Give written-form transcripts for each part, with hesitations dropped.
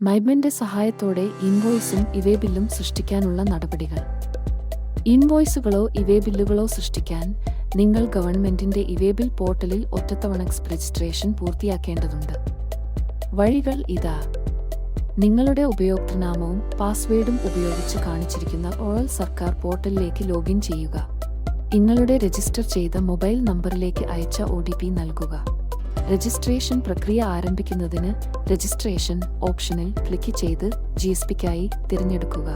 മൈബിന്റെ സഹായത്തോടെ ഇൻവോയ്സും ഇവേ ബില്ലും സൃഷ്ടിക്കാനുള്ള നടപടികൾ. ഇൻവോയ്സുകളോ ഇവേ ബില്ലുകളോ സൃഷ്ടിക്കാൻ നിങ്ങൾ ഗവൺമെന്റിന്റെ ഇവേ ബിൽ പോർട്ടലിൽ ഒറ്റത്തവണ രജിസ്ട്രേഷൻ പൂർത്തിയാക്കേണ്ടതുണ്ട്. വഴികൾ ഇതാ. നിങ്ങളുടെ ഉപയോക്തൃനാമവും പാസ്വേഡും ഉപയോഗിച്ച് കാണിച്ചിരിക്കുന്ന ഓൾ സർക്കാർ പോർട്ടലിലേക്ക് ലോഗിൻ ചെയ്യുക. നിങ്ങളുടെ രജിസ്റ്റർ ചെയ്ത മൊബൈൽ നമ്പറിലേക്ക് അയച്ച OTP നൽകുക. രജിസ്ട്രേഷൻ പ്രക്രിയ ആരംഭിക്കുന്നതിന് രജിസ്ട്രേഷൻ ഓപ്ഷനിൽ ക്ലിക്ക് ചെയ്ത് GSPക്കായി തിരഞ്ഞെടുക്കുക.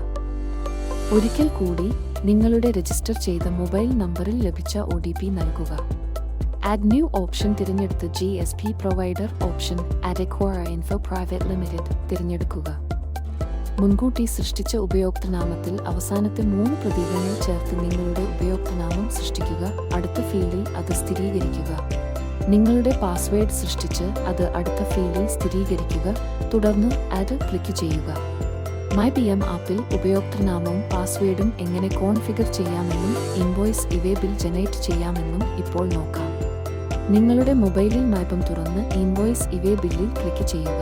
ഒരിക്കൽ കൂടി നിങ്ങളുടെ രജിസ്റ്റർ ചെയ്ത മൊബൈൽ നമ്പറിൽ ലഭിച്ച OTP നൽകുക. ആഡ് ന്യൂ ഓപ്ഷൻ തിരഞ്ഞെടുത്ത് GSP provider option add acquire info private limited തിരഞ്ഞെടുക്കുക. മുൻകൂട്ടി സൃഷ്ടിച്ച ഉപയോക്തൃനാമത്തിൽ അവസാനത്തെ 3 പ്രതീകങ്ങൾ ചേർത്ത് നിങ്ങളുടെ ഉപയോക്തൃനാമം സൃഷ്ടിക്കുക. അടുത്ത ഫീൽഡിൽ അത് സ്ഥിരീകരിക്കുക. നിങ്ങളുടെ പാസ്വേഡ് സൃഷ്ടിച്ച് അത് അടുത്ത ഫീൽഡിൽ സ്ഥിരീകരിക്കുക. തുടർന്ന് ആഡ് ക്ലിക്ക് ചെയ്യുക. MyBM ആപ്പിൽ ഉപയോക്തൃനാമവും പാസ്വേഡും എങ്ങനെ കോൺഫിഗർ ചെയ്യാമെന്നും ഇൻവോയ്സ് ഇവേ ബിൽ ജനറേറ്റ് ചെയ്യാമെന്നും ഇപ്പോൾ നോക്കാം. നിങ്ങളുടെ മൊബൈലിൽ MyBM തുറന്ന് ഇൻവോയ്സ് ഇവേ ബില്ലിൽ ക്ലിക്ക് ചെയ്യുക.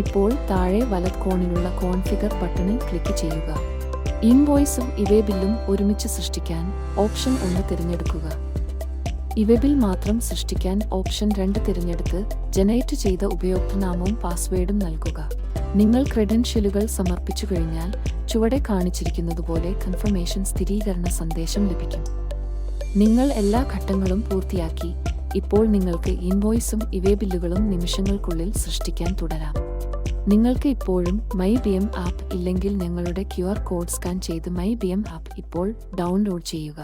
ഇപ്പോൾ താഴെ വലത് കോണിലുള്ള കോൺഫിഗർ ബട്ടണിൽ ക്ലിക്ക് ചെയ്യുക. ഇൻവോയ്സും ഇവേ ബില്ലും ഒരുമിച്ച് സൃഷ്ടിക്കാൻ ഓപ്ഷൻ 1 തിരഞ്ഞെടുക്കുക. ഇവേ ബിൽ മാത്രം സൃഷ്ടിക്കാൻ ഓപ്ഷൻ 2 തിരഞ്ഞെടുത്ത് ജനറേറ്റ് ചെയ്ത ഉപയോക്തൃനാമവും പാസ്വേഡും നൽകുക. നിങ്ങൾ ക്രെഡൻഷ്യലുകൾ സമർപ്പിച്ചു കഴിഞ്ഞാൽ ചുവടെ കാണിച്ചിരിക്കുന്നതുപോലെ കൺഫർമേഷൻ സ്ഥിരീകരണ സന്ദേശം ലഭിക്കും. നിങ്ങൾ എല്ലാ ഘട്ടങ്ങളും പൂർത്തിയാക്കി. ഇപ്പോൾ നിങ്ങൾക്ക് ഇൻവോയ്സും ഇവേ ബില്ലുകളും നിമിഷങ്ങൾക്കുള്ളിൽ സൃഷ്ടിക്കാൻ തുടരാം. നിങ്ങൾക്ക് ഇപ്പോഴും MyBM ആപ്പ് ഇല്ലെങ്കിൽ ഞങ്ങളുടെ QR കോഡ് സ്കാൻ ചെയ്ത് MyBM ആപ്പ് ഇപ്പോൾ ഡൗൺലോഡ് ചെയ്യുക.